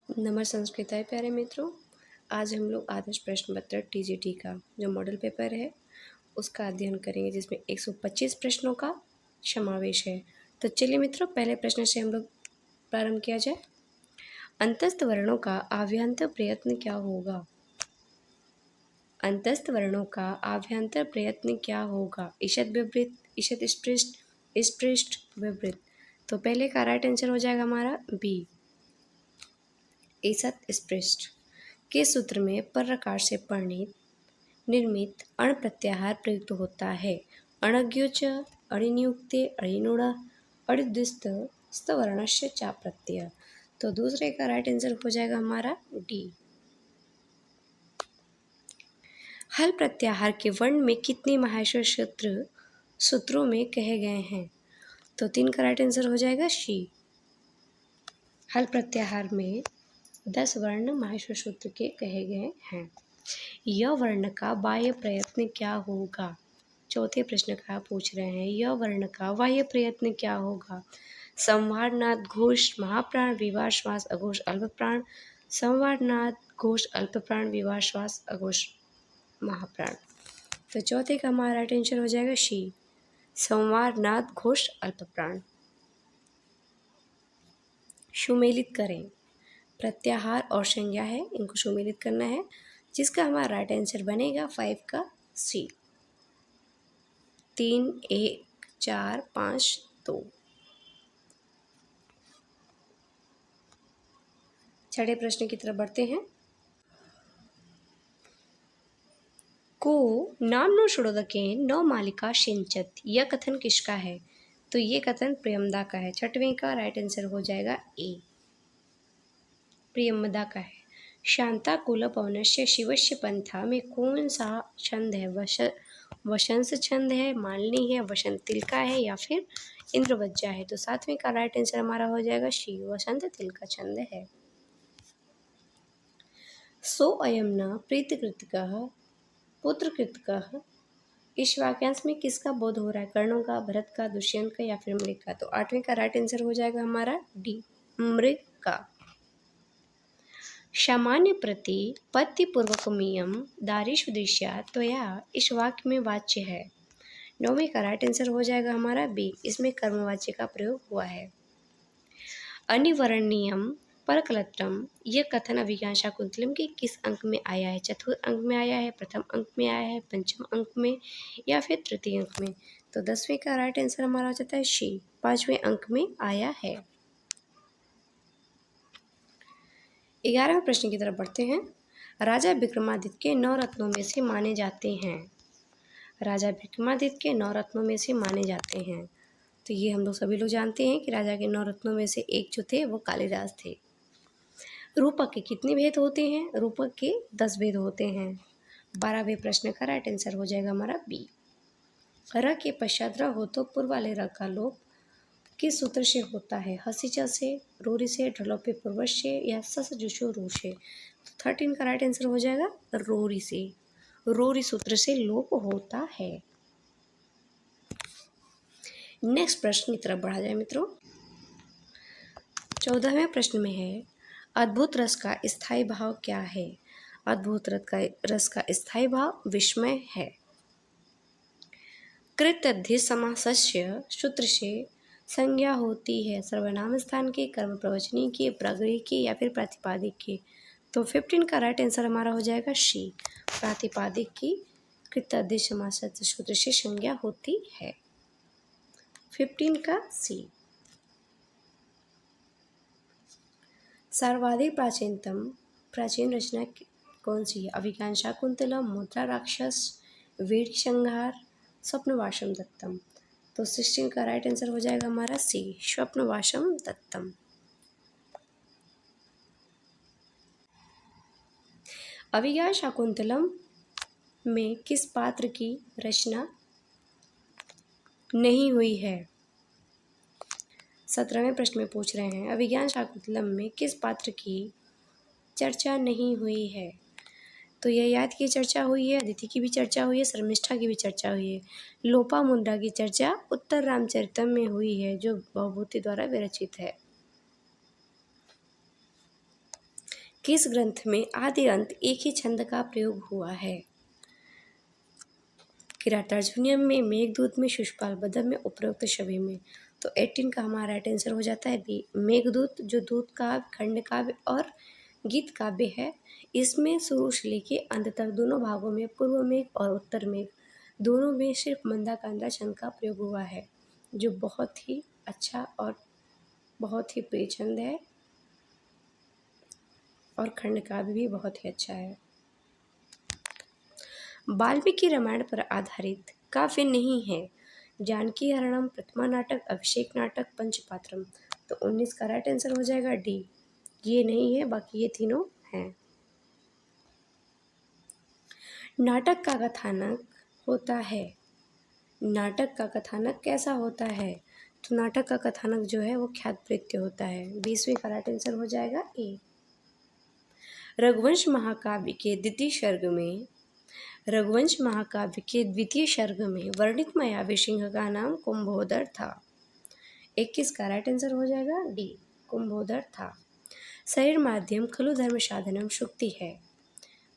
नमः संस्कृताय प्यारे मित्रों। आज हम लोग आदर्श प्रश्न पत्र टीजीटी का जो मॉडल पेपर है उसका अध्ययन करेंगे, जिसमें 125 प्रश्नों का समावेश है। तो चलिए मित्रों, पहले प्रश्न से हम लोग प्रारंभ किया जाए। अंतस्थ वर्णों का आभ्यंतर प्रयत्न क्या होगा? अंतस्थ वर्णों का आभ्यंतर प्रयत्न क्या होगा? ईषद विपरीत, ईषद स्पृष्ट, स्पृष्ट विपरीत। तो पहले का राइट आंसर हो जाएगा हमारा बी, ईषद स्पृष्ट। के सूत्र में परकार से परिणित निर्मित अण प्रत्याहार प्रयुक्त होता है। अणज्ञोच, अणिनियुक्ते, अणिनोड़, अणिद्विस्त स्तवर्णस्य चा प्रत्यय। तो दूसरे का राइट आंसर हो जाएगा हमारा डी। हल प्रत्याहार के वर्ण में कितने महाश्वर सूत्र सूत्रों में कहे गए हैं? तो 3 का राइट आंसर हो जाएगा सी। हल प्रत्याहार में 10 वर्ण महाश्वर सूत्र के कहे गए हैं। यह वर्ण का बाह्य प्रयत्न क्या होगा? चौथे प्रश्न का पूछ रहे हैं, यह वर्ण का बाह्य प्रयत्न क्या होगा? संवार नाद घोष महाप्राण विवाह श्वास अघोष अल्पप्राण। संवार नाद घोष अल्पप्राण विवाह श्वास अघोष महाप्राण। तो चौथे का हमारा टेंशन हो जाएगा शी, संवार नाद घोष अल्पप्राण। सुमेलित करें। प्रत्याहार और संज्ञा है, इनको सुमेलित करना है, जिसका हमारा राइट आंसर बनेगा 5 का सी। 3, 1, 4, 5, 2। छठे प्रश्न की तरफ बढ़ते हैं। को नाम्नो षोडशकेन नौ मालिका सिंचत, यह कथन किसका है? तो ये कथन प्रियमदा का है। छठवें का राइट आंसर हो जाएगा ए, प्रियमदा का है। शांताकुल पवनस्य शिवस्य पंथा में कौन सा छंद है? वसंत छंद है, मालिनी है, वसंत तिलका है या फिर इंद्रवज्जा है? तो सातवें का राइट आंसर हमारा हो जाएगा शी, वसंत तिलका छंद है। सो अयम न प्रीतकृतकः पुत्रकृतकः। इस वाक्यांश में किसका बोध हो रहा है? कर्णों का, भरत का, दुष्यंत का या फिर मृग का? तो आठवें का राइट आंसर हो जाएगा हमारा डी, मृग का। सामान्य प्रतिपत्तिपूर्वकमियम दारिषु दृश्या त्वया इस वाक्य में वाच्य है। नौवें का राइट आंसर हो जाएगा हमारा बी, इसमें कर्मवाच्य का प्रयोग हुआ है। अनिवर्णीयम परकलत्रम, यह कथन अभिज्ञान शाकुंतलम के किस अंक में आया है? चतुर्थ अंक में आया है, प्रथम अंक में आया है, पंचम अंक में या फिर तृतीय अंक में? तो 10वें का राइट आंसर हमारा हो जाता है शी, 5वें अंक में आया है। 11वें प्रश्न की तरफ बढ़ते हैं। राजा विक्रमादित्य के 9 रत्नों में से माने जाते हैं। राजा विक्रमादित्य के 9 रत्नों में से माने जाते हैं। तो ये हम लोग सभी लोग जानते हैं कि राजा के 9 रत्नों में से एक जो थे वो कालिदास थे। रूपक के कितने भेद होते हैं? रूपक के 10 भेद होते हैं। 12वें प्रश्न का राइट आंसर हो जाएगा हमारा बी। र के पश्चात र हो तो पूर्व वाले र का लोप किस सूत्र से होता है? हसीचा से, रोरी से, ढलोपे पूर्वज से या सस जुशो रू से? तो 13 का राइट आंसर हो जाएगा रोरी से। रोरी सूत्र से लोप होता है। नेक्स्ट प्रश्न की तरफ बढ़ा जाए मित्रों। 14वें प्रश्न में है, अद्भुत रस का स्थायी भाव क्या है? अद्भुत रस का स्थायी भाव विस्मय है। कृतध्य समासस्य सूत्र से संज्ञा होती है सर्वनाम स्थान के, कर्म प्रवचनी के, प्रगृह के या फिर प्रातिपादिक के? तो 15 का राइट आंसर हमारा हो जाएगा शी, प्रातिपादिक की कृतध्य समासस्य सूत्र से संज्ञा होती है। 15 का सी। सर्वाधिक प्राचीन रचना कौन सी है? अभिज्ञान शाकुंतलम, मुद्रा राक्षस, वीर संहार, स्वप्नवासम दत्तम। तो 16 का राइट आंसर हो जाएगा हमारा सी, स्वप्नवासम दत्तम। अभिज्ञान शाकुंतलम में किस पात्र की रचना नहीं हुई है? 17वें प्रश्न में पूछ रहे हैं, अभिज्ञान शाकुंतलम में किस पात्र की चर्चा नहीं हुई है? तो ययाति की चर्चा हुई है, अदिति की भी चर्चा हुई है, शर्मिष्ठा की भी चर्चा हुई है। लोपामुद्रा की चर्चा उत्तर रामचरितम में हुई है, जो भवभूति द्वारा विरचित है। किस ग्रंथ में आदि अंत एक ही छंद का प्रयोग हुआ है? किरातार्जुनीयम में, मेघदूत में, शिशुपाल बदम में, उपरोक्त सभी में। तो 18 का हमारा राइट आंसर हो जाता है बी, मेघदूत, जो दूत काव्य, खंड काव्य और गीत काव्य है। इसमें शुरू से लेके अंत तक दोनों भागों में, पूर्व मेघ और उत्तर मेघ दोनों में सिर्फ मंदाकिनी छंद का प्रयोग हुआ है, जो बहुत ही अच्छा और बहुत ही प्रिय छंद है, और खंड काव्य भी बहुत ही अच्छा है। वाल्मीकि रामायण पर आधारित काव्य नहीं है। जानकी हरणम, प्रतिमा नाटक, अभिषेक नाटक, पंचपात्रम। तो 19 का राइट आंसर हो जाएगा डी, ये नहीं है, बाकी ये तीनों हैं। नाटक का कथानक होता है, नाटक का कथानक कैसा होता है? तो नाटक का कथानक जो है वो ख्यात प्रीत्य होता है। 20वीं का राइट आंसर हो जाएगा ए। रघुवंश महाकाव्य के द्वितीय सर्ग में, रघुवंश महाकाव्य के द्वितीय सर्ग में वर्णित मायावी सिंह का नाम कुंभोदर था। 21 का राइट आंसर हो जाएगा डी, कुंभोदर था। शरीर माध्यम खलु धर्म साधनम शुक्ति है।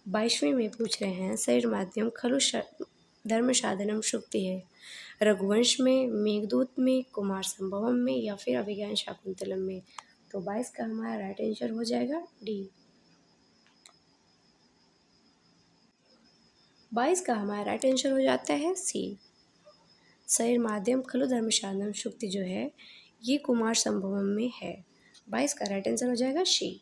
22वें में पूछ रहे हैं, शरीर माध्यम खलु धर्म साधनम शुक्ति है। रघुवंश में, मेघदूत में, कुमार संभवम में या फिर अभिज्ञान शाकुंतलम में। तो 22 का हमारा राइट आंसर हो जाएगा डी। 22 का हमारा राइट आंसर हो जाता है सी। शरीर माध्यम खलु धर्म साधनम शुक्ति जो है ये कुमार संभवम में है। 22 का राइट आंसर हो जाएगा सी।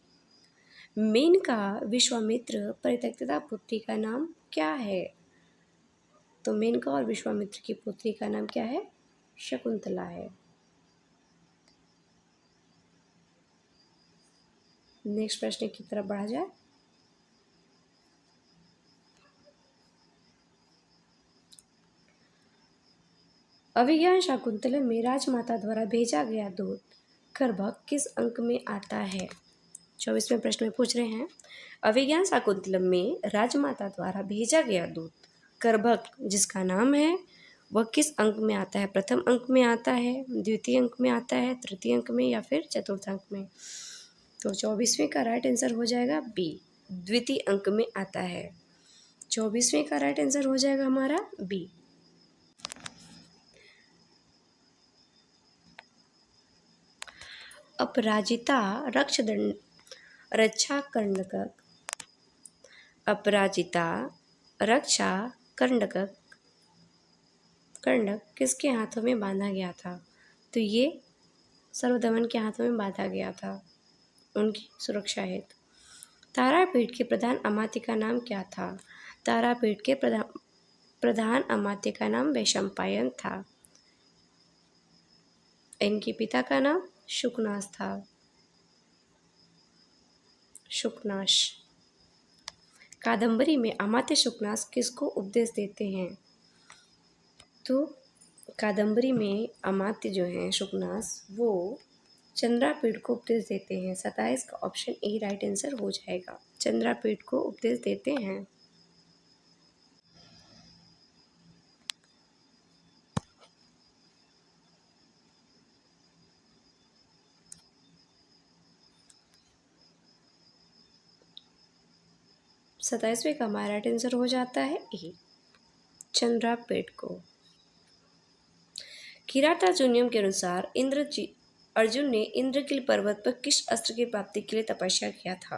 मेनका विश्वामित्र परित्यक्ता पुत्री का नाम क्या है? तो मेनका और विश्वामित्र की पुत्री का नाम क्या है? शकुंतला है। नेक्स्ट प्रश्न की तरफ बढ़ा जाए। अभिज्ञान शाकुंतलम में राजमाता द्वारा भेजा गया दूत करभग किस अंक में आता है? 24वें प्रश्न में पूछ रहे हैं, अभिज्ञान शाकुंतलम में राजमाता द्वारा भेजा गया दूत करभग जिसका नाम है वह किस अंक में आता है? प्रथम अंक में आता है, द्वितीय अंक में आता है, तृतीय अंक में या फिर चतुर्थ अंक में? तो 24वें का राइट आंसर हो जाएगा बी, द्वितीय अंक में आता है। 24वें का राइट आंसर हो जाएगा हमारा बी। अपराजिता रक्षा कंडक, अपराजिता रक्षा कंडक किसके हाथों में बांधा गया था? तो ये सर्वदमन के हाथों में बांधा गया था उनकी सुरक्षा हेतु। तारापीठ के प्रधान अमात्य का नाम क्या था? तारापीठ के प्रधान अमात्य का नाम वैशंपायन था। इनके पिता का नाम शुकनाश था, शुकनाश। कादंबरी में अमात्य शुकनाश किसको उपदेश देते हैं? तो कादंबरी में अमात्य जो हैं शुकनाश वो चंद्रापीठ को उपदेश देते हैं। 27 का ऑप्शन ए राइट आंसर हो जाएगा, चंद्रापीठ को उपदेश देते हैं। सताइसवें का हमारा राइट आंसर हो जाता है ए, चंद्रापीठ को। किरातार्जुनीयम के अनुसार अर्जुन ने इंद्रकील पर्वत पर किस अस्त्र की प्राप्ति के लिए तपस्या किया था?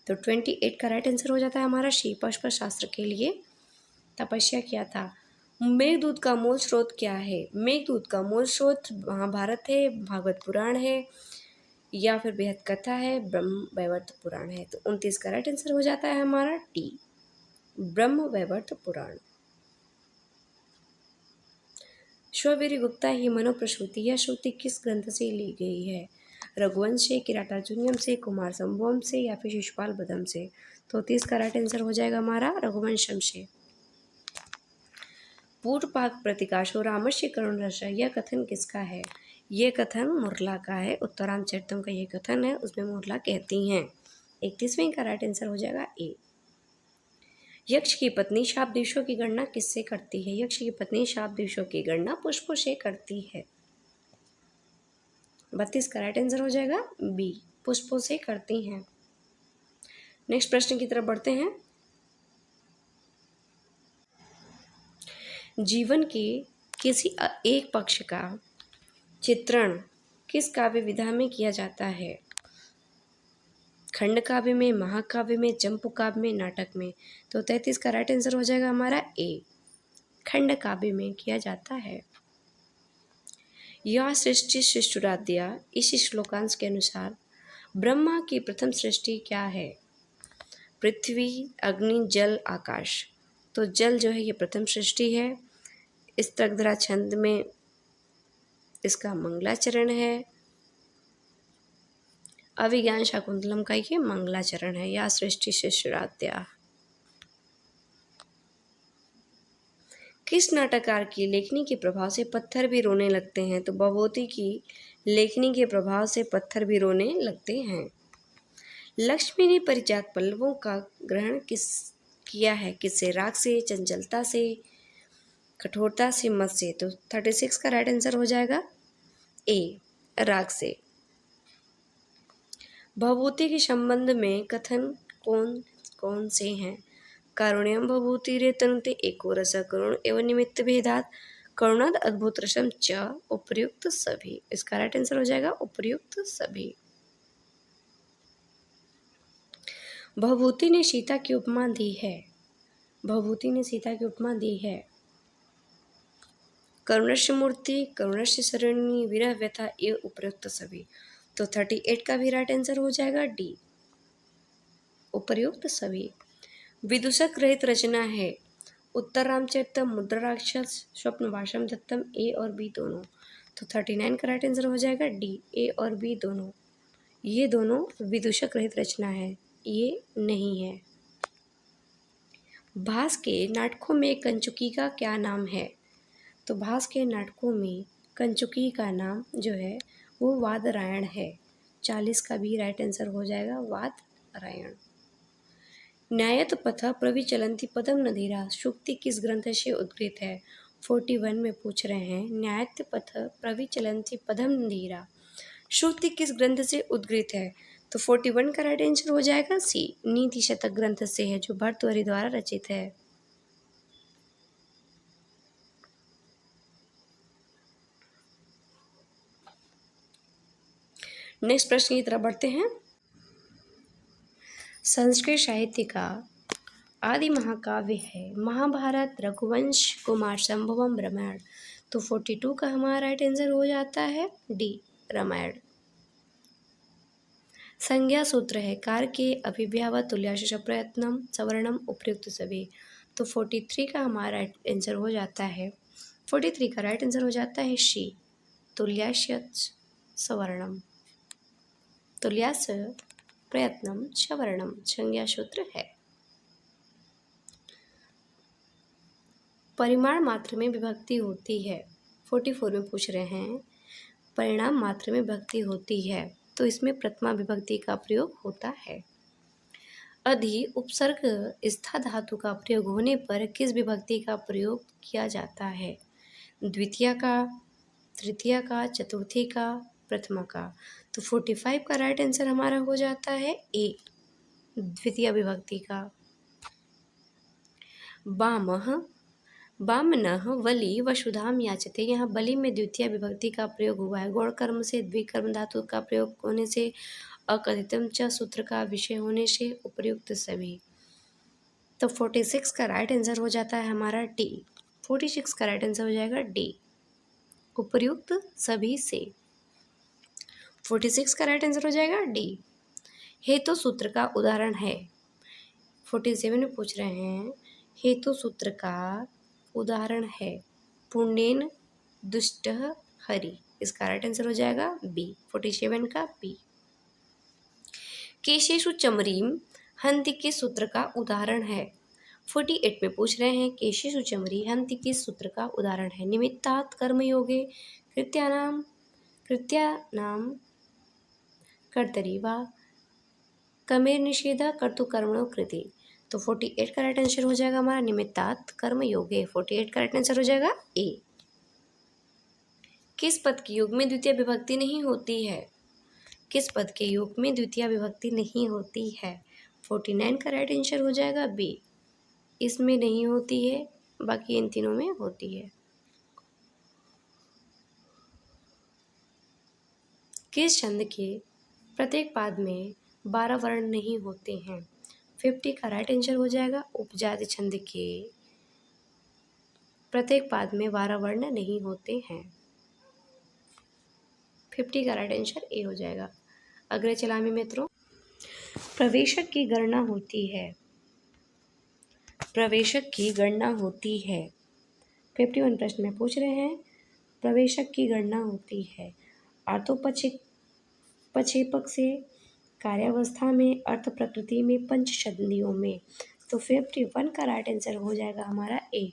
तो 28 का राइट आंसर हो जाता है हमारा शी, पुष्प शास्त्र के लिए तपस्या किया था। मेघदूत का मूल स्रोत क्या है? मेघदूत का मूल स्रोत महाभारत है, भागवत पुराण है या फिर बेहद कथा है, ब्रह्म वैवर्त पुराण है। तो 29 का राइट आंसर हो जाता है हमारा टी, ब्रह्म वैवर्त पुराण। स्ववीर गुप्ता ही मनोप्रसूति, यह श्रुति किस ग्रंथ से ली गई है? रघुवंश से, किरातार्जुनीयम से, कुमार संभवम से या फिर शिशुपाल बदम से? तो 30 का राइट आंसर हो जाएगा हमारा रघुवंशम से। पूर्व पाक प्रतिकाशो रामस्य करुण रस, यह कथन किसका है? यह कथन मुरला का है, उत्तरामचरितम का यह कथन है, उसमें मुरला कहती हैं। 31वें का राइट आंसर हो जाएगा ए। यक्ष की पत्नी शाप दिवसों की गणना किससे करती है? यक्ष की पत्नी शाप दिवसों की गणना पुष्पों से करती है। 32 का राइट आंसर हो जाएगा बी, पुष्पों से करती हैं। नेक्स्ट प्रश्न की तरफ बढ़ते हैं। जीवन के किसी एक पक्ष का चित्रण किस काव्य विधा में किया जाता है? खंड काव्य में, महाकाव्य में, चंपू काव्य में, नाटक में। तो 33 का राइट आंसर हो जाएगा हमारा ए, खंड काव्य में किया जाता है। यह सृष्टि सृष्टुराद्या, इस श्लोकांश के अनुसार ब्रह्मा की प्रथम सृष्टि क्या है? पृथ्वी, अग्नि, जल, आकाश। तो जल जो है ये प्रथम सृष्टि है। इस तकधरा छंद में इसका मंगलाचरण है। अभिज्ञान शाकुंतलम का ये मंगलाचरण है। या सृष्टि सृष्टुराद्या। किस नाटककार की लेखनी के प्रभाव से पत्थर भी रोने लगते हैं? तो भवभूति की लेखनी के प्रभाव से पत्थर भी रोने लगते हैं। लक्ष्मी ने परिजात पल्लवों का ग्रहण किया है? किससे? राग से, चंचलता से, कठोरता से, मत से। तो 36 का राइट आंसर हो जाएगा ए, राग से। भवभूति के संबंध में कथन कौन कौन से हैं? कारुण्यम भवभूति रे तनुते एको रस करुण एवं निमित्त भेदात करुणाद अद्भुत रसम च उपर्युक्त सभी। इसका राइट आंसर हो जाएगा उपर्युक्त सभी। भवभूति ने सीता की उपमा दी है। भवभूति ने सीता की उपमा दी है। करुणस्य मूर्ति, करुणस्य शरणी, विरह व्यथा ये उपर्युक्त सभी। तो 38 का भी राइट आंसर हो जाएगा डी, उपर्युक्त सभी। विदूषक रहित रचना है। उत्तर रामचरितम, मुद्रा राक्षस, स्वप्न वाशम दत्तम, ए और बी दोनों। तो 39 का राइट आंसर हो जाएगा डी, ए और बी दोनों। ये दोनों विदूषक रहित रचना है, ये नहीं है। भास के नाटकों में कंचुकी का क्या नाम है? तो भास के नाटकों में कंचुकी का नाम जो है वो वादरायण है। 40 का भी राइट आंसर हो जाएगा वादरायण। न्यायत पथ प्रविचलंती पदम नदीरा सूक्ति किस ग्रंथ से उद्गृत है? 41 में पूछ रहे हैं न्यायत पथ प्रविचलंती पदम नदीरा सूक्ति किस ग्रंथ से उद्गृत है? तो 41 का राइट आंसर हो जाएगा सी, नीति शतक ग्रंथ से है जो भर्तृहरि द्वारा रचित है। नेक्स्ट प्रश्न की तरफ बढ़ते हैं। संस्कृत साहित्य का आदि महाकाव्य है महाभारत, रघुवंश, कुमार संभवम, रामायण। तो 42 का हमारा राइट आंसर हो जाता है डी, रामायण। संज्ञा सूत्र है कार के अभिव्याव तुल्याश प्रयत्नम सवर्णम उपर्युक्त सभी। तो 43 का हमारा राइट आंसर हो जाता है 43 का राइट आंसर हो जाता है शी, तुल्याश सवर्णम। तुल्यास प्रयत्नम सवर्णम संज्ञा सूत्र है। परिमाण मात्र में विभक्ति होती है। 44 में पूछ रहे हैं परिणाम मात्र में विभक्ति होती है तो इसमें प्रथमा विभक्ति का प्रयोग होता है। अधि उपसर्ग स्था धातु का प्रयोग होने पर किस विभक्ति का प्रयोग किया जाता है? द्वितीय का, तृतीय का, चतुर्थी का, प्रथमा का। तो 45 का राइट आंसर हमारा हो जाता है ए, द्वितीय विभक्ति का। बामः, बामनः वलि वसुधाम याचते, यहाँ बलि में द्वितीय विभक्ति का प्रयोग हुआ है। गौड़ कर्म से द्विकर्म धातु का प्रयोग होने से, अकथितम च सूत्र का विषय होने से, उपर्युक्त सभी। तो 46 का राइट आंसर हो जाता है हमारा डी, 46 का राइट आंसर हो जाएगा डी, उपर्युक्त सभी से। 46 का राइट आंसर हो जाएगा डी। हेतु सूत्र का उदाहरण है। 47 में पूछ रहे हैं हेतु सूत्र का उदाहरण है पुण्येन दुष्ट हरि। इसका राइट आंसर हो जाएगा बी, 47 का बी। केशेषु चमरीम हंति के सूत्र का उदाहरण है। 48 में पूछ रहे हैं केशेषु चमरी हंति के सूत्र का उदाहरण है। निमित्तात् कर्मयोगे कृत्यानाम कर्तरि वा कमेर निषेध कर्तुकर्मणो कृति। तो 48 का राइट आंसर हो जाएगा हमारा निमित्तात् कर्म योगे। 48 का राइट आंसर हो जाएगा ए। किस पद के योग में द्वितीय विभक्ति नहीं होती है? किस पद के योग में द्वितीय विभक्ति नहीं होती है? 49 का राइट आंसर हो जाएगा बी। इसमें नहीं होती है, बाकी इन तीनों में होती है। किस छंद के प्रत्येक पाद में 12 वर्ण नहीं होते हैं? 50 का राइट आंसर हो जाएगा उपजाति छंद के प्रत्येक पाद में 12 वर्ण नहीं होते हैं। 50 का राइट आंसर ए हो जाएगा। अगले चलामी मित्रों, प्रवेशक की गणना होती है। प्रवेशक की गणना होती है। 51 प्रश्न में पूछ रहे हैं, प्रवेशक की गणना होती है पक्षेपक से, कार्यावस्था में, अर्थ प्रकृति में, पंचशदनियों में। तो 51 का राइट आंसर हो जाएगा हमारा ए,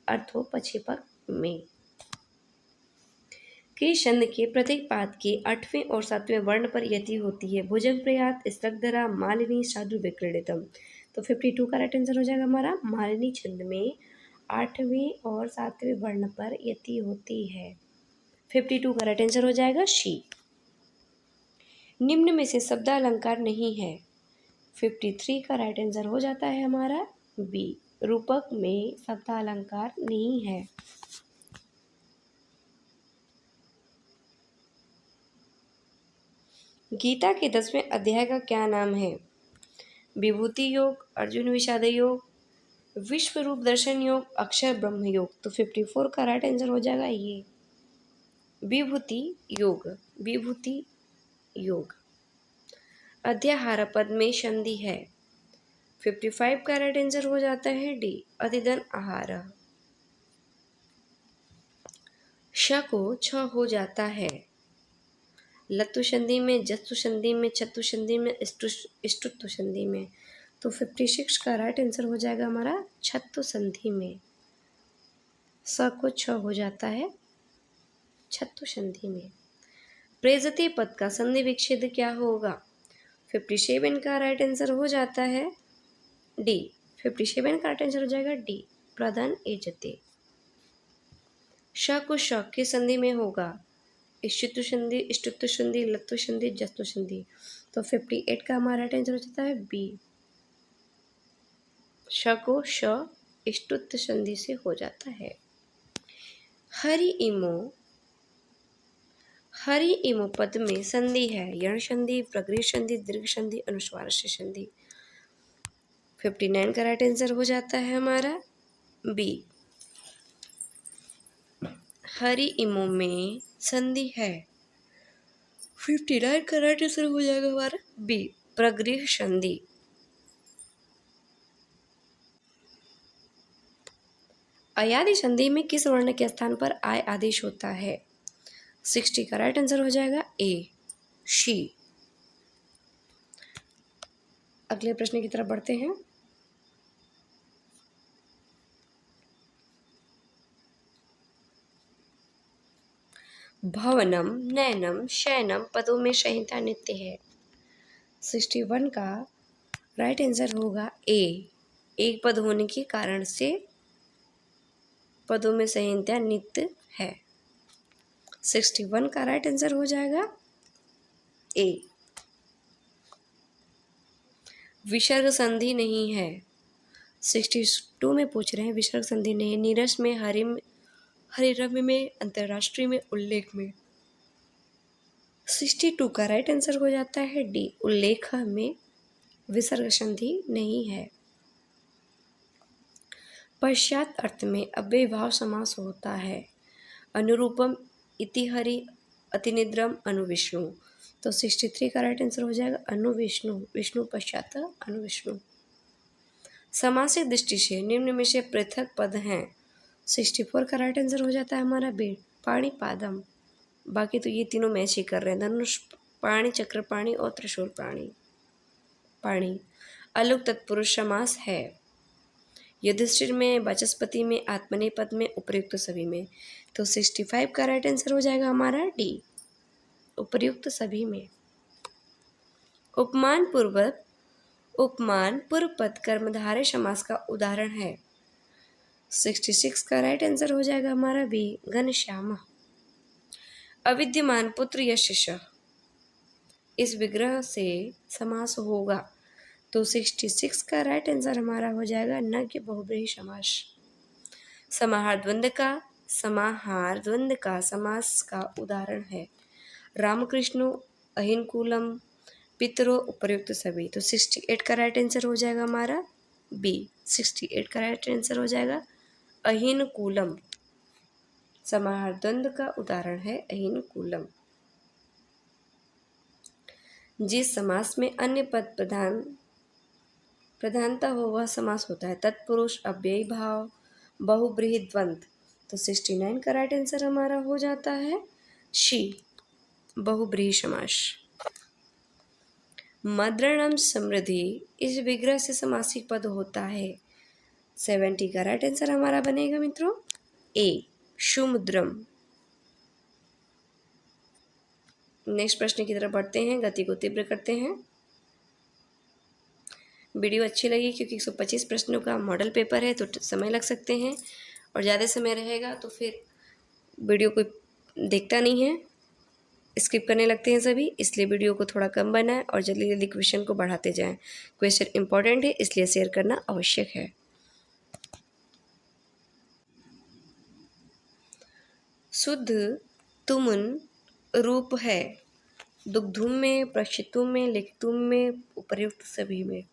अर्थोपक्षेपक में। किस छंद के प्रत्येक पाद के 8वें और 7वें वर्ण पर यति होती है? भुजंग प्रयात, स्तग्धरा, मालिनी, साधु विक्रीडितम। तो 52 का राइट आंसर हो जाएगा हमारा मालिनी छंद में 8वें और 7वें वर्ण पर यति होती है। 52 का राइट आंसर हो जाएगा शी। निम्न में से शब्दालंकार नहीं है। 53 का राइट आंसर हो जाता है हमारा बी, रूपक में शब्दालंकार नहीं है। गीता के 10वें अध्याय का क्या नाम है? विभूति योग, अर्जुन विषाद योग, विश्व रूप दर्शन योग, अक्षर ब्रह्म योग। तो 54 का राइट आंसर हो जाएगा ये, विभूति योग। विभूति योग। अध्याहार पद में संधि है। 55 का राइट आंसर हो जाता है डी, अधिधन आहार। श को छ हो जाता है लत्तु संधि में, जस्तु संधि में, छत्तु संधि में, इष्टुत्व संधि में। तो 56 का राइट आंसर हो जाएगा हमारा छत्तु संधि में। स को छ हो जाता है छत्तु संधि में। प्रेजति पद का संधि विच्छेद क्या होगा? 57 का राइट आंसर हो जाता है डी। 57 का राइट आंसर हो जाएगा डी, प्रधान एजते। श को श की संधि में होगा इष्टुत्व संधि, इष्टुत्व संधि, लत्तु संधि, जस्तु संधि। तो 58 का हमारा राइट आंसर हो जाता है बी, श को श इष्टुत्व संधि से हो जाता है। हरि इमो पद में संधि है, यण संधि, प्रगृह संधि, दीर्घ संधि, अनुस्वार संधि। 59 का राइट आंसर हो जाता है हमारा बी, हरि इमो में संधि है। 59 का राइट आंसर हो जाएगा हमारा बी, प्रगृह संधि। अयादि संधि में किस वर्ण के स्थान पर आय आदेश होता है? 60 का राइट आंसर हो जाएगा ए, शी। अगले प्रश्न की तरफ बढ़ते हैं। भवनम, नयनम, शयनम पदों में संहिता नित्य है। 61 का राइट आंसर होगा ए, एक पद होने के कारण से पदों में संहिता नित्य है। 61 का राइट आंसर हो जाएगा ए। विसर्ग संधि नहीं है। 62 में पूछ रहे हैं, विसर्ग संधि नहीं है। नीरस में, हरिरम्य में, अंतर्राष्ट्रीय में, उल्लेख में। 62 का राइट आंसर हो जाता है डी, उल्लेख में विसर्ग संधि नहीं है। पश्चात अर्थ में अव्ययीभाव समास होता है। अनुरूपम, इतिहरि, अतिनिद्रम, अनुविष्णु। तो 63 का राइट आंसर हो जाएगा अनुविष्णु, विष्णु पश्चात अनुविष्णु। समासिक दृष्टि से निम्न में से पृथक पद हैं। 64 का राइट आंसर हो जाता है हमारा बी, पाणी पादम। बाकी तो ये तीनों मैच ही कर रहे हैं, धनुष पाणी, चक्र पाणी और त्रिशूल पाणी। अलुक तत्पुरुष समास है। युधिष्ठिर में, वाचस्पति में, आत्मनेपद में, उपर्युक्त सभी में। तो 65 का राइट आंसर हो जाएगा हमारा डी, उपर्युक्त सभी में। उपमान पूर्व पद कर्मधारय समास का उदाहरण है। 66 का राइट आंसर हो जाएगा हमारा बी, घनश्याम। अविद्यमान पुत्र यश, इस विग्रह से समास होगा। तो 66 का राइट आंसर हमारा हो जाएगा न कि बहुब्रीहि समास। समाहार द्वंद्व का समास का उदाहरण है रामकृष्णो, अहिनकुलम, पितरो, उपर्युक्त सभी। तो 68 का राइट आंसर हो जाएगा हमारा बी। 68 का राइट आंसर हो जाएगा अहिनकुलम। समाहार द्वंद्व का उदाहरण है अहिनकुलम। जिस समास में अन्य पद प्रधानता हो वह समास होता है तत्पुरुष, अव्ययी भाव, बहुब्रीहि द्वंद्व। तो 69 का राइट आंसर हमारा हो जाता है शी, बहुब्रीहि समास। मद्रणम समृद्धि इस विग्रह से समासिक पद होता है। 70 का राइट आंसर हमारा बनेगा मित्रों ए, शुमुद्रम। नेक्स्ट प्रश्न की तरफ बढ़ते हैं, गति को तीव्र करते हैं। वीडियो अच्छी लगी क्योंकि 125 प्रश्नों का मॉडल पेपर है तो समय लग सकते हैं और ज़्यादा समय रहेगा तो फिर वीडियो कोई देखता नहीं है, स्किप करने लगते हैं सभी, इसलिए वीडियो को थोड़ा कम बनाएं और जल्दी जल्दी क्वेश्चन को बढ़ाते जाएं। क्वेश्चन इंपॉर्टेंट है इसलिए शेयर करना आवश्यक है। शुद्ध तुमुन रूप है दुग्धुम में, प्रक्षितुम में, लिखितुम में, उपर्युक्त सभी में।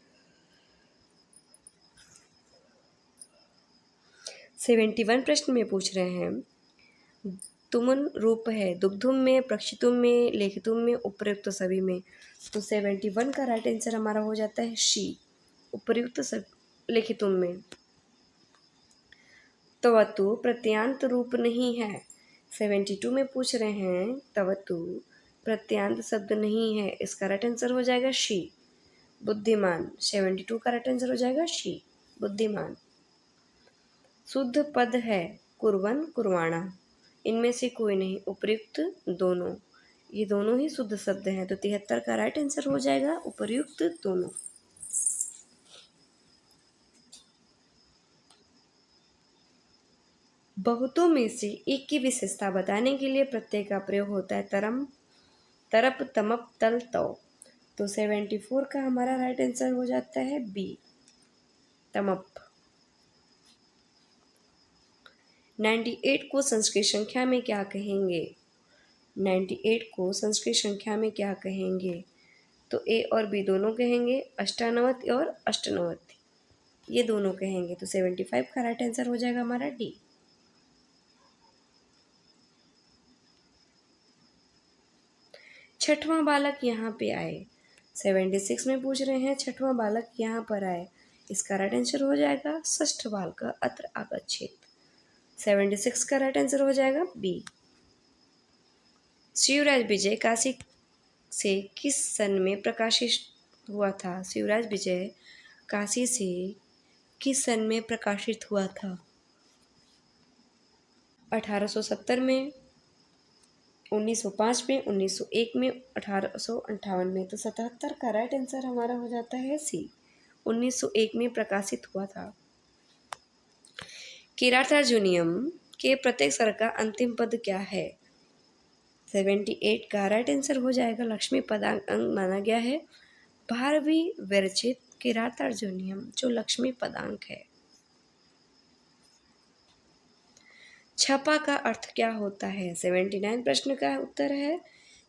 71 प्रश्न में पूछ रहे हैं तुमुन रूप है दुग्धुम में, प्रक्षितुम में, लेखितुम में, उपर्युक्त सभी में। तो 71 का राइट आंसर हमारा हो जाता है शी, उपर्युक्त सब लिखितुम में। तवतु प्रत्यांत रूप नहीं है। 72 में पूछ रहे हैं तवतु प्रत्यांत शब्द नहीं है, इसका राइट आंसर हो जाएगा शी, बुद्धिमान। 72 का राइट आंसर हो जाएगा शी, बुद्धिमान। शुद्ध पद है कुर्वन, कुर्वाणा, इनमें से कोई नहीं, उपर्युक्त दोनों, ये दोनों ही शुद्ध शब्द हैं। तो 73 का राइट आंसर हो जाएगा उपर्युक्त दोनों। बहुतों में से एक की विशेषता बताने के लिए प्रत्यय का प्रयोग होता है तरम, तरप, तमप, तल, तौ। तो 74 का हमारा राइट आंसर हो जाता है बी, तमप। 98 को संस्कृत संख्या में क्या कहेंगे? 98 को संस्कृत संख्या में क्या कहेंगे? तो ए और बी दोनों कहेंगे, अष्टानवति और अष्टनवति ये दोनों कहेंगे। तो 75 का राइट आंसर हो जाएगा हमारा डी। छठवां बालक यहाँ पे आए, 76 में पूछ रहे हैं छठवां बालक यहाँ पर आए, इसका राइट आंसर हो जाएगा षष्ठ बालक अत्र आगच्छेत। 76 का राइट आंसर हो जाएगा बी। शिवराज विजय काशी से किस सन में प्रकाशित हुआ था? शिवराज विजय काशी से किस सन में प्रकाशित हुआ था? 1870 में, 1905 में, 1901 में, 1858 में। तो 77 का राइट आंसर हमारा हो जाता है सी, 1901 में प्रकाशित हुआ था। किरातार्जुनीयम के प्रत्येक स्वर का अंतिम पद क्या है? 78 का राइट आंसर हो जाएगा लक्ष्मी पदांक अंग माना गया है भारवी विरचित किरातार्जुनीयम जो लक्ष्मी पदांक है। छपा का अर्थ क्या होता है? 79 प्रश्न का उत्तर है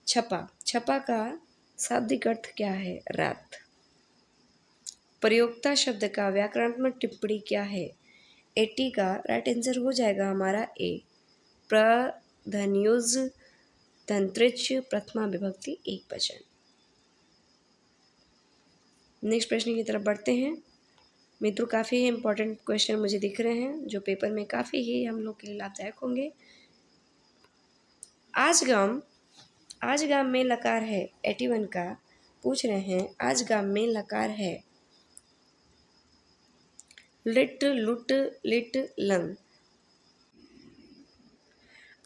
छपा। छपा का शाब्दिक अर्थ क्या है? रात। प्रयोक्ता शब्द का व्याकरणात्मक टिप्पणी क्या है? 80 का राइट आंसर हो जाएगा हमारा ए, प्रधन्युज तंत्रिच प्रथमा विभक्ति एक वचन। नेक्स्ट प्रश्न की तरफ बढ़ते हैं मित्रों। काफ़ी ही इंपॉर्टेंट क्वेश्चन मुझे दिख रहे हैं जो पेपर में काफ़ी ही हम लोग के लिए लाभदायक होंगे। आज गाम में लकार है, 81 का पूछ रहे हैं आज गाम में लकार है। लिट, लुट, लिट, लंग।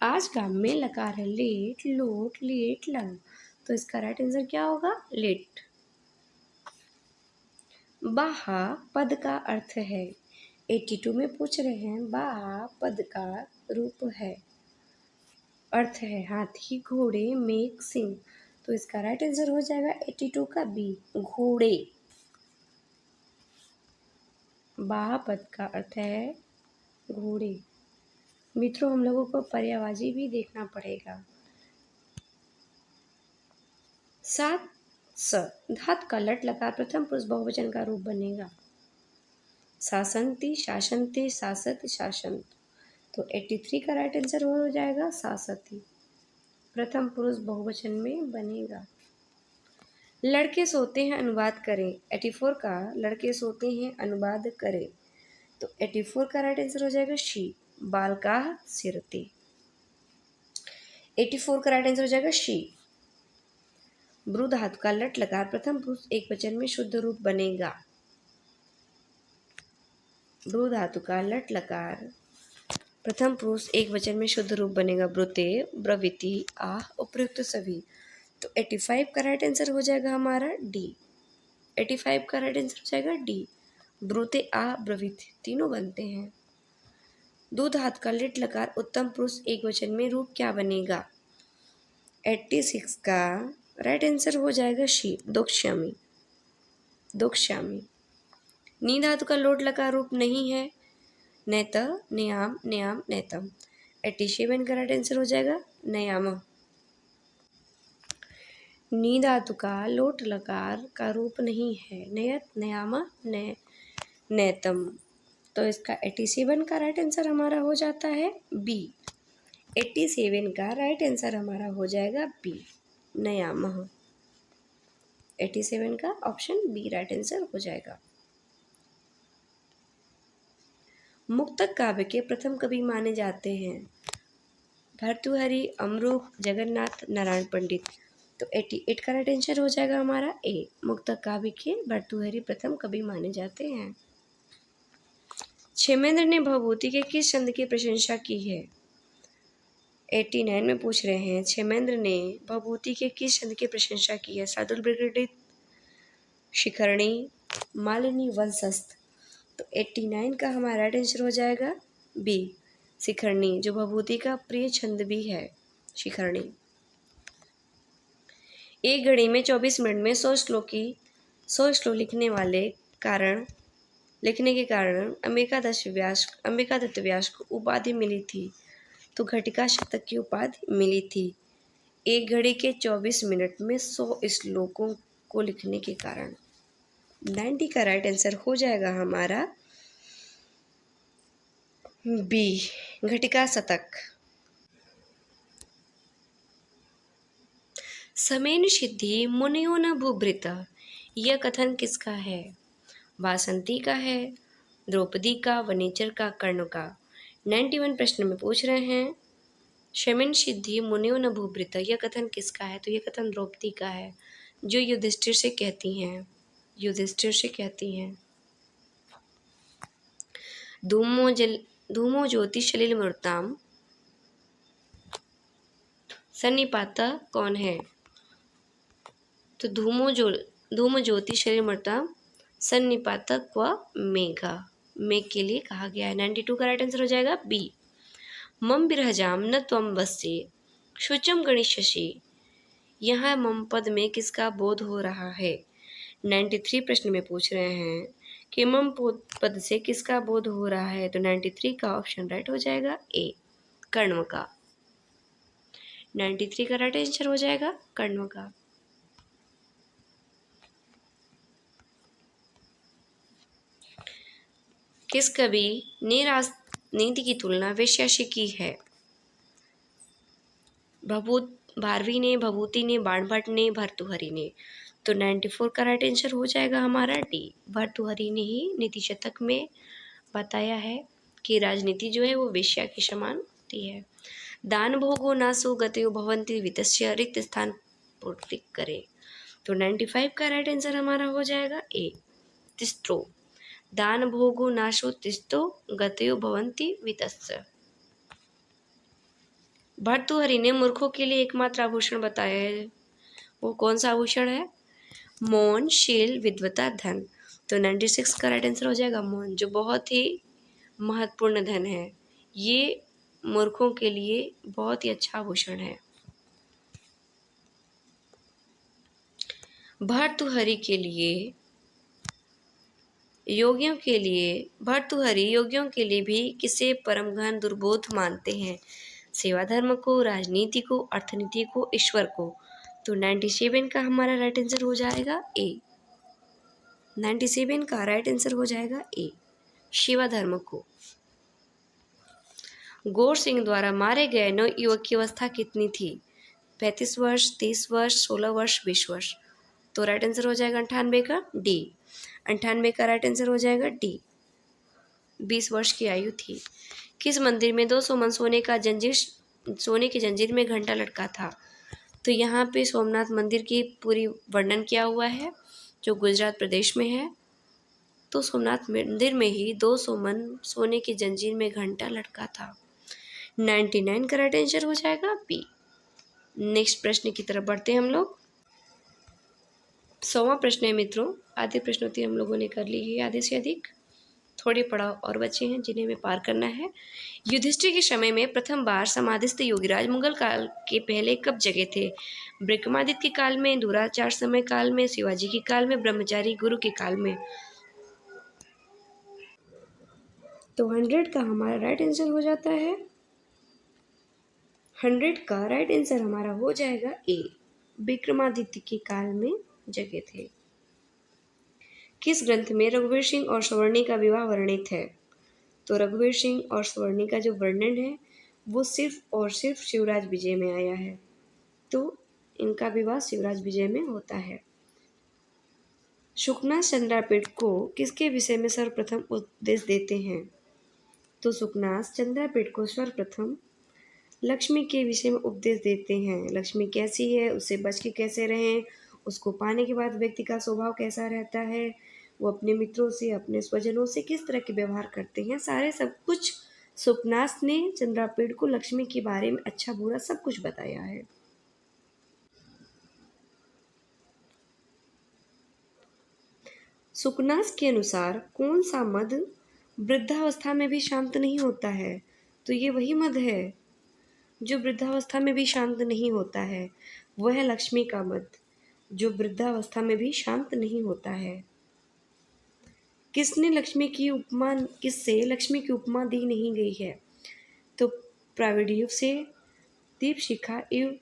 आज गाम में लकार है लेट, लोट, लेट, लंग। तो इसका राइट आंसर क्या होगा? लिट। बाहा पद का अर्थ है, 82 में पूछ रहे हैं बाहा पद का रूप है, अर्थ है हाथी, घोड़े, मेघ, सिंह। तो इसका राइट आंसर हो जाएगा 82 का बी, घोड़े। बाह पद का अर्थ है घोड़े। मित्रों, हम लोगों को पर्यायवाची भी देखना पड़ेगा। 7 स धातु का लट लकार प्रथम पुरुष बहुवचन का रूप बनेगा। शासंती, शासनते, शासत, शासंत। तो 83 का राइट आंसर हो जाएगा शासती। प्रथम पुरुष बहुवचन में बनेगा। लड़के सोते हैं अनुवाद करें। 84 का लड़के सोते हैं अनुवाद करें। तो 84 का राइट आंसर हो जाएगा शी। बालकाः सिरते। 84 का राइट आंसर हो जाएगा शी। ब्रू धातु का लट लकार प्रथम पुरुष एक वचन में शुद्ध रूप बनेगा। ब्रू धातु का लट लकार प्रथम पुरुष एक वचन में शुद्ध रूप बनेगा। ब्रुते, ब्रवीति, आह, उपयुक्त सभी। तो 85 का राइट आंसर हो जाएगा हमारा डी। 85 का राइट आंसर हो जाएगा डी। ब्रुते, आह, ब्रवीति तीनों बनते हैं। दो धातु का लिट लकार उत्तम पुरुष एक वचन में रूप क्या बनेगा। 86 का राइट आंसर हो जाएगा शी। दोक्ष्यामि। दोक्ष्यामि। नी धातु का लोट लकार रूप नहीं है। नेत, न्याम, न्याम, नेतम। 87 का राइट आंसर हो जाएगा नयाम। नी धातु का लोट लकार का रूप नहीं है। नयत, नयाम, नेतम। तो इसका 87 का राइट आंसर हमारा हो जाता है बी। 87 का राइट आंसर हमारा हो जाएगा बी, नयामः। 87 का ऑप्शन बी राइट आंसर हो जाएगा। मुक्तक काव्य के प्रथम कवि माने जाते हैं भर्तृहरि, अमरूक, जगन्नाथ, नारायण पंडित। तो 88 का राइट आंसर हो जाएगा हमारा ए। मुक्तक काव्य के भर्तृहरि प्रथम कवि माने जाते हैं। क्षेमेंद्र ने भवभूति के किस छंद की प्रशंसा की है। 89 में पूछ रहे हैं क्षेमेंद्र ने भवभूति के किस छंद की प्रशंसा की है। शार्दुल, विकृत, शिखरणी, मालिनी, वंशस्थ। तो 89 का हमारा राइट आंसर हो जाएगा बी, शिखरणी, जो भवभूति का प्रिय छंद भी है, शिखरणी। एक घड़ी में 24 मिनट में 100 श्लोक लिखने के कारण अंबिका दत्त व्यास को उपाधि मिली थी। तो घटिका शतक की उपाधि मिली थी एक घड़ी के 24 मिनट में 100 श्लोकों को लिखने के कारण। 90 का राइट आंसर हो जाएगा हमारा बी, घटिका शतक। समेन सिद्धि मुनियो न भूभृत, यह कथन किसका है। वासंती का है, द्रौपदी का, वनेचर का, कर्ण का। 91 प्रश्न में पूछ रहे हैं शमेन सिद्धि मुनियो न भूभृत, यह कथन किसका है। तो यह कथन द्रौपदी का है, जो युधिष्ठिर से कहती हैं। धूमो ज्योति सलिल मूर्ताम सन्निपाता कौन है। तो धूमो ज्योति सलिल मूर्ताम सन्निपातक व मेघा, मेघ के लिए कहा गया है। 92 का राइट आंसर हो जाएगा बी। मम बिरहजाम न त्वम वस्य शुचम गणिष्यसि, यहाँ मम पद में किसका बोध हो रहा है। 93 प्रश्न में पूछ रहे हैं कि मम पद से किसका बोध हो रहा है। तो 93 का ऑप्शन राइट हो जाएगा ए, कर्ण का। 93 का राइट आंसर हो जाएगा कर्ण का। किस कवि ने राजनीति की तुलना वेश्या से की है। भारवी ने, भभूति ने, बाणभट्ट ने, भर्तृहरि ने। तो 94 का राइट आंसर हो जाएगा हमारा डी, भर्तृहरि ने ही नीति शतक में बताया है कि राजनीति जो है वो वेश्या के समान होती है। दान भोगो नासो गतयो भवन्ति वित्तस्य, रिक्त स्थान पूर्ति करे। तो 95 का राइट आंसर हमारा हो जाएगा ए, तिस्त्रो। दान भोगो नाशो तिस्तो गतयो भवन्ति वित्तस्य। भर्तृहरि ने मूर्खों के लिए एकमात्र आभूषण बताया है, वो कौन सा आभूषण है। मौन, शील, विद्वता, धन। तो 96 का राइट आंसर हो जाएगा मौन, जो बहुत ही महत्वपूर्ण धन है। ये मूर्खों के लिए बहुत ही अच्छा आभूषण है। भर्तृहरि के लिए योगियों के लिए भर्तृहरि योगियों के लिए भी किसे परम गहन दुर्बोध मानते हैं? सेवा धर्म को, राजनीति को, अर्थनीति को, ईश्वर को। तो 97 का हमारा राइट आंसर हो जाएगा ए। 97 का राइट आंसर हो जाएगा ए, सेवा धर्म को। गौर सिंह द्वारा मारे गए 9 युवक की अवस्था कितनी थी? 35 वर्ष, 30 वर्ष, 16 वर्ष, 20 वर्ष। तो राइट आंसर हो जाएगा 98 का डी। 98 का राइट आंसर हो जाएगा डी, 20 वर्ष की आयु थी। किस मंदिर में 200 मन सोने की जंजीर में घंटा लटका था? तो यहाँ पे सोमनाथ मंदिर की पूरी वर्णन किया हुआ है, जो गुजरात प्रदेश में है। तो सोमनाथ मंदिर में ही 200 मन सोने की जंजीर में घंटा लटका था। 99 का राइट आंसर हो जाएगा बी। नेक्स्ट प्रश्न की तरफ बढ़ते हैं हम लोग। 100वां प्रश्न है मित्रों। आधे प्रश्नोत्तरी हम लोगों ने कर ली है, आधे से अधिक। थोड़े पड़ाव और बचे हैं जिन्हें हमें पार करना है। युधिष्ठिर के समय में प्रथम बार समाधिस्थ योगीराज मुगल काल के पहले कब जगे थे? विक्रमादित्य के काल में, दुराचार समय काल में, शिवाजी के काल में, ब्रह्मचारी गुरु के काल में। तो 100 का हमारा राइट आंसर हो जाता है, 100 का राइट आंसर हमारा हो जाएगा ए, विक्रमादित्य के काल में जगे थे। किस ग्रंथ में रघुवीर सिंह और सवर्णी का विवाह वर्णित है? तो रघुवीर सिंह और सवर्णी का जो वर्णन है वो सिर्फ और सिर्फ शिवराज विजय में आया है। तो इनका विवाह शिवराज विजय में होता है। सुखनाथ चंद्रापीठ को किसके विषय में सर्वप्रथम उपदेश देते हैं? तो सुखनाथ चंद्रापीठ को सर्वप्रथम लक्ष्मी के विषय में उपदेश देते हैं। लक्ष्मी कैसी है, उससे बच के कैसे रहें, उसको पाने के बाद व्यक्ति का स्वभाव कैसा रहता है, वो अपने मित्रों से, अपने स्वजनों से किस तरह के व्यवहार करते हैं, सारे सब कुछ सुखनाथ ने चंद्रापीठ को लक्ष्मी के बारे में अच्छा बुरा सब कुछ बताया है। सुखनाथ के अनुसार कौन सा मद वृद्धावस्था में भी शांत नहीं होता है? तो ये वही मद है जो वृद्धावस्था में भी शांत नहीं होता है, वह है लक्ष्मी का मद, जो वृद्धावस्था में भी शांत नहीं होता है। किससे लक्ष्मी की उपमा दी नहीं गई है? तो प्राविड्यव से, दीपशिखा एवं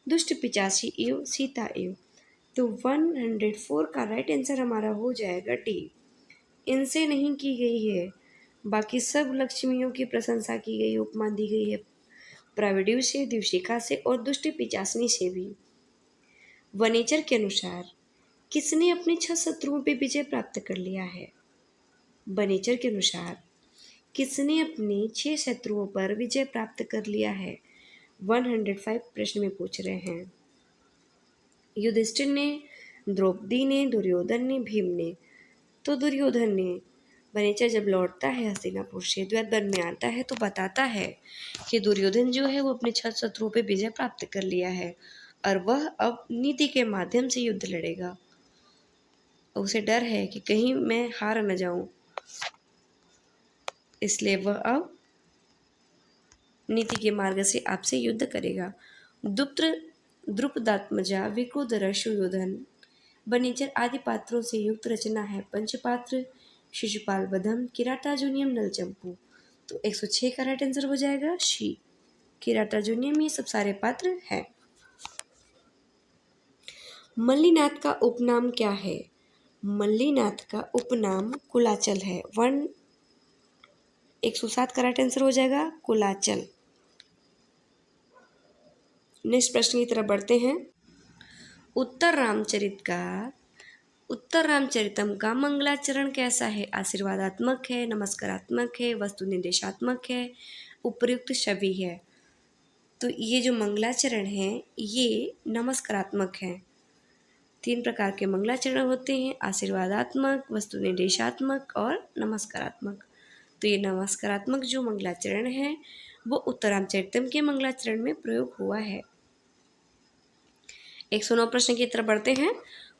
दुष्ट पिचासी एवं सीता एवं। तो 104 का राइट आंसर हमारा हो जाएगा डी, इनसे नहीं की गई है। बाकी सब लक्ष्मियों की प्रशंसा की गई, उपमा दी गई है प्राविड्यव से, दीपशिखा से और दुष्ट पिचासनी से भी। वनेचर के अनुसार किसने अपने 6 शत्रुओं पर विजय प्राप्त कर लिया है? वनेचर के अनुसार किसने अपने 6 शत्रुओं पर विजय प्राप्त कर लिया है? 105 प्रश्न में पूछ रहे हैं। युधिष्ठिर ने, द्रौपदी ने, दुर्योधन ने, भीम ने। तो दुर्योधन ने। वनेचर जब लौटता है हस्तिनापुर से, द्वैत वन में आता है तो बताता है कि दुर्योधन जो है वो अपने 6 शत्रुओं पर विजय प्राप्त कर लिया है और वह अब नीति के माध्यम से युद्ध लड़ेगा। उसे डर है कि कहीं मैं हार न जाऊं, इसलिए वह अब नीति के मार्ग से आपसे युद्ध करेगा। द्रुपदात्मजा, विकोदर, सुयोधन, वनेचर आदि पात्रों से युक्त रचना है पंचपात्र, शिशुपाल वधम, किराटार्जुनियम, नलचंपू। तो 106 का राइट आंसर हो जाएगा शी, किराटार्जुनियम। ये सब सारे पात्र हैं। मल्लीनाथ का उपनाम क्या है? मल्लीनाथ का उपनाम कुलाचल है। 107 का राइट आंसर हो जाएगा कुलाचल। नेक्स्ट प्रश्न की तरफ बढ़ते हैं। उत्तर रामचरितम का मंगलाचरण कैसा है? आशीर्वादात्मक है, नमस्कारात्मक है, वस्तु निर्देशात्मक है, उपयुक्त छवि है। तो ये जो मंगलाचरण है ये नमस्कारात्मक है। 3 प्रकार के मंगलाचरण होते हैं, आशीर्वादात्मक, वस्तु निर्देशात्मक और नमस्कारात्मक। तो ये नमस्कारात्मक जो मंगलाचरण है वो उत्तर रामचरितम के मंगलाचरण में प्रयोग हुआ है। 109 प्रश्न की तरफ बढ़ते हैं।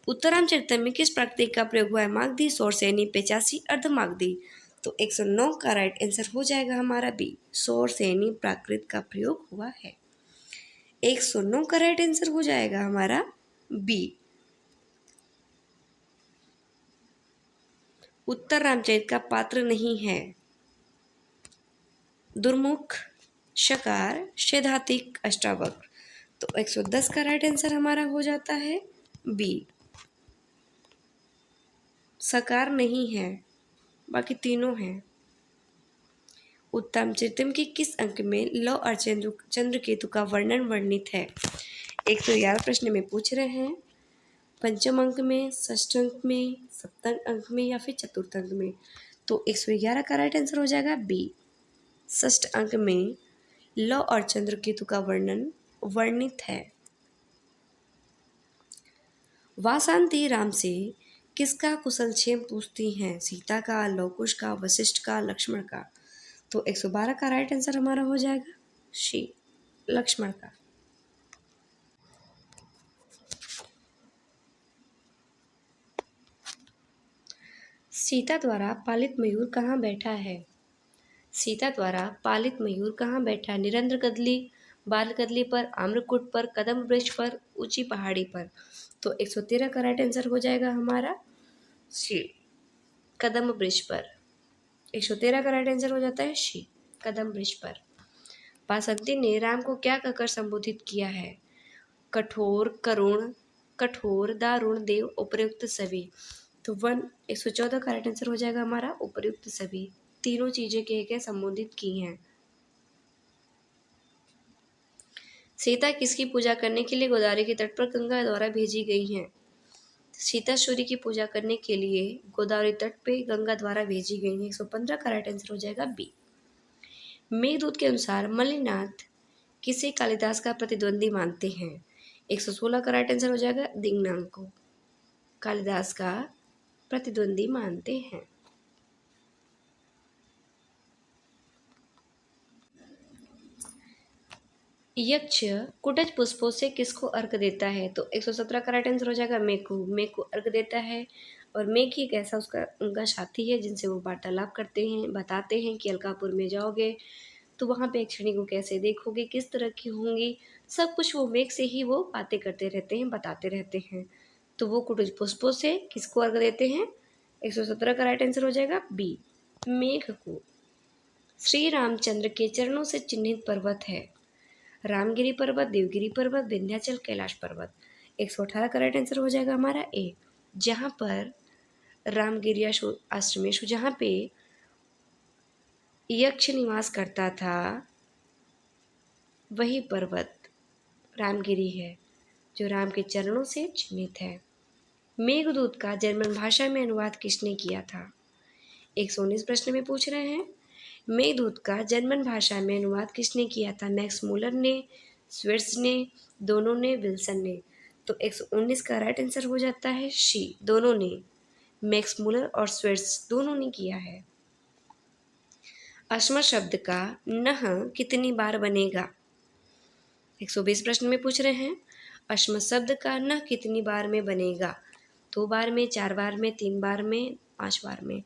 उत्तर रामचरितम में किस प्राकृतिक का प्रयोग हुआ है? मागधी, सौरसेनी, पेचासी, अर्धमागधी। तो 109 का राइट आंसर हो जाएगा हमारा बी, सौरसेनी प्राकृत का प्रयोग हुआ है। 109 का राइट आंसर हो जाएगा हमारा बी। उत्तर रामचरित का पात्र नहीं है। दुर्मुख, शकार, सैद्धांतिक, अष्टावक्र। तो 110 का राइट आंसर हमारा हो जाता है बी। सकार नहीं है, बाकी तीनों हैं। उत्तम चित्तम के किस अंक में लौ और चंद्रकेतु का वर्णन वर्णित है? 111 प्रश्न में पूछ रहे हैं। पंचम अंक में, षष्ठ अंक में, सप्तम अंक में या फिर चतुर्थ अंक में? तो 111 का राइट आंसर हो जाएगा बी। षष्ठ अंक में लौ और चंद्रकेतु का वर्णन वर्णित है। वासंती राम से किसका कुशलक्षेम पूछती हैं? सीता का, लव कुश का, वशिष्ठ का, लक्ष्मण का? तो 112 का राइट आंसर हमारा हो जाएगा शी, लक्ष्मण का। सीता द्वारा पालित मयूर कहाँ बैठा है? सीता द्वारा पालित मयूर कहाँ बैठा? निरंद्र कदली, बाल कदली पर, आम्रकूट पर, कदम वृक्ष पर, ऊंची पहाड़ी पर? तो 113 का राइट आंसर हो जाएगा हमारा शी, कदम वृक्ष पर। 113 का राइट आंसर हो जाता है शी, कदम वृक्ष पर। वासंती ने राम को क्या कहकर संबोधित किया है? कठोर, करुण, कठोर, दारुण, देव, उपर्युक्त सभी। तो 114 का राइट आंसर हो जाएगा हमारा उपर्युक्त सभी। तीनों चीजें कह के संबोधित की हैं। सीता किसकी पूजा करने के लिए गोदावरी के तट पर गंगा द्वारा भेजी गई हैं? सीता सूर्य की पूजा करने के लिए गोदावरी तट पे गंगा द्वारा भेजी गई हैं। 115 का राइट आंसर हो जाएगा बी। मेघदूत के अनुसार मल्लिनाथ किसे कालिदास का प्रतिद्वंदी मानते हैं? 116 का राइट आंसर हो जाएगा दिंगनांग को कालिदास का प्रतिद्वंदी मानते हैं। यक्ष कुटज पुष्पों से किसको अर्घ देता है? तो 117 का राइट आंसर हो जाएगा मेघ को अर्घ देता है। और मेघ ही एक ऐसा उसका उनका साथी है जिनसे वो वार्तालाप करते हैं, बताते हैं कि अलकापुर में जाओगे तो वहाँ पे यक्षिणी को कैसे देखोगे, किस तरह की होंगी, सब कुछ वो मेघ से ही वो बातें करते रहते हैं, बताते रहते हैं। तो वो कुटज पुष्पों से किसको अर्घ देते हैं? 117 का राइट आंसर हो जाएगा बी, मेघ को। श्री रामचंद्र के चरणों से चिन्हित पर्वत है? रामगिरी पर्वत, देवगिरी पर्वत, विंध्याचल, कैलाश पर्वत। 118 का राइट आंसर हो जाएगा हमारा ए, जहाँ पर रामगिरी आश्रमेश, जहाँ पे यक्ष निवास करता था, वही पर्वत रामगिरी है जो राम के चरणों से चिन्हित है। मेघदूत का जर्मन भाषा में अनुवाद किसने किया था? 119 प्रश्न में पूछ रहे हैं। मेघदूत का जर्मन भाषा में अनुवाद किसने किया था? मैक्स मूलर ने, स्विट्स ने, दोनों ने, विल्सन ने? तो 119 का राइट आंसर हो जाता है शी, दोनों ने। मैक्स मूलर और स्विट्स दोनों ने किया है। अश्म शब्द का नह कितनी बार बनेगा? 120 प्रश्न में पूछ रहे हैं। अश्म शब्द का नह कितनी बार में बनेगा? 2 बार में, 4 बार में, 3 बार में, 5 बार में?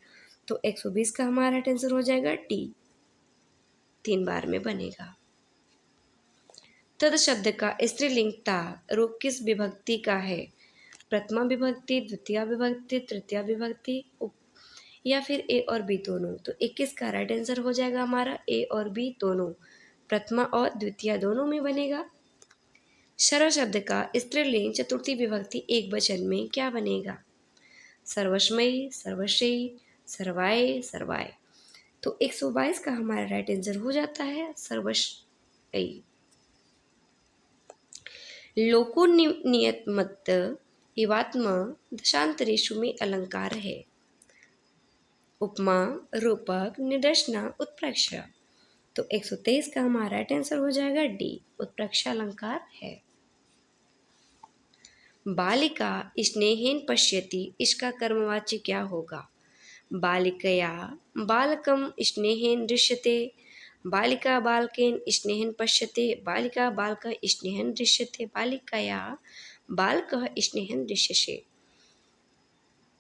तो 120 का हमारा राइट आंसर हो जाएगा डी, 3 बार में बनेगा। तद शब्द का स्त्रीलिंगता रूप किस विभक्ति का है? प्रथमा विभक्ति, द्वितीय विभक्ति, तृतीय विभक्ति, या फिर ए और बी दोनों? तो 21 का राइट आंसर हो जाएगा हमारा ए और बी दोनों, प्रथमा और द्वितीय दोनों में बनेगा। सर्व शब्द का स्त्रीलिंग चतुर्थी विभक्ति एक वचन में क्या बनेगा? सर्वस्मयी, सर्वश्रेयी, सर्वाय, सर्वाय। तो 122 का हमारा राइट आंसर हो जाता है सर्वश्रेयी। लोको नियत मत इवात्म दशांतरेषु में अलंकार है? उपमा, रूपक, निदर्शना, उत्प्रेक्षा। तो 123 का हमारा राइट आंसर हो जाएगा डी, उत्प्रेक्षा अलंकार है। बालिका स्नेहेन पश्यति, इसका कर्मवाच्य क्या होगा? बालिकया बालकम स्नेहेन दृश्यते, बालिका बालकेन स्नेहन पश्यते, बालिका बालक स्नेहन दृश्यते, बालिकया बालकः स्नेहन दृश्यते।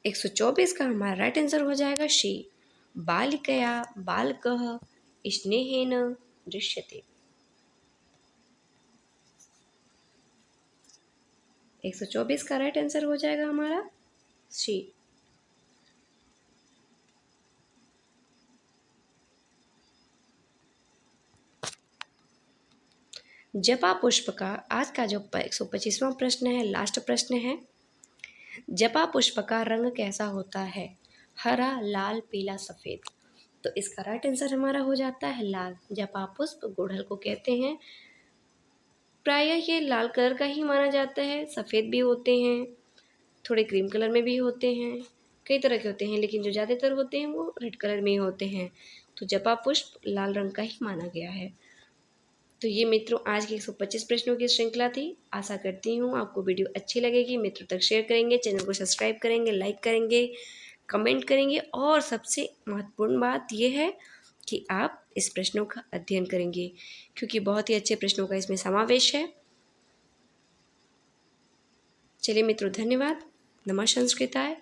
124 का हमारा राइट आंसर हो जाएगा शी, बालिकया बालकः स्नेहेन दृश्यते। 124 का राइट आंसर हो जाएगा हमारा सी। जपा पुष्प का आज का जो 125वां प्रश्न है, लास्ट प्रश्न है। जपा पुष्प का रंग कैसा होता है? हरा, लाल, पीला, सफ़ेद। तो इसका राइट आंसर हमारा हो जाता है लाल। जपा पुष्प गुड़हल को कहते हैं। प्रायः ये लाल कलर का ही माना जाता है। सफ़ेद भी होते हैं, थोड़े क्रीम कलर में भी होते हैं, कई तरह के होते हैं, लेकिन जो ज़्यादातर होते हैं वो रेड कलर में ही होते हैं। तो जपा पुष्प लाल रंग का ही माना गया है। तो ये मित्रों आज की 125 प्रश्नों की श्रृंखला थी। आशा करती हूँ आपको वीडियो अच्छी लगेगी, मित्रों तक शेयर करेंगे, चैनल को सब्सक्राइब करेंगे, लाइक करेंगे, कमेंट करेंगे और सबसे महत्वपूर्ण बात यह है कि आप इस प्रश्नों का अध्ययन करेंगे, क्योंकि बहुत ही अच्छे प्रश्नों का इसमें समावेश है। चलिए मित्रों, धन्यवाद। नमः संस्कृताय।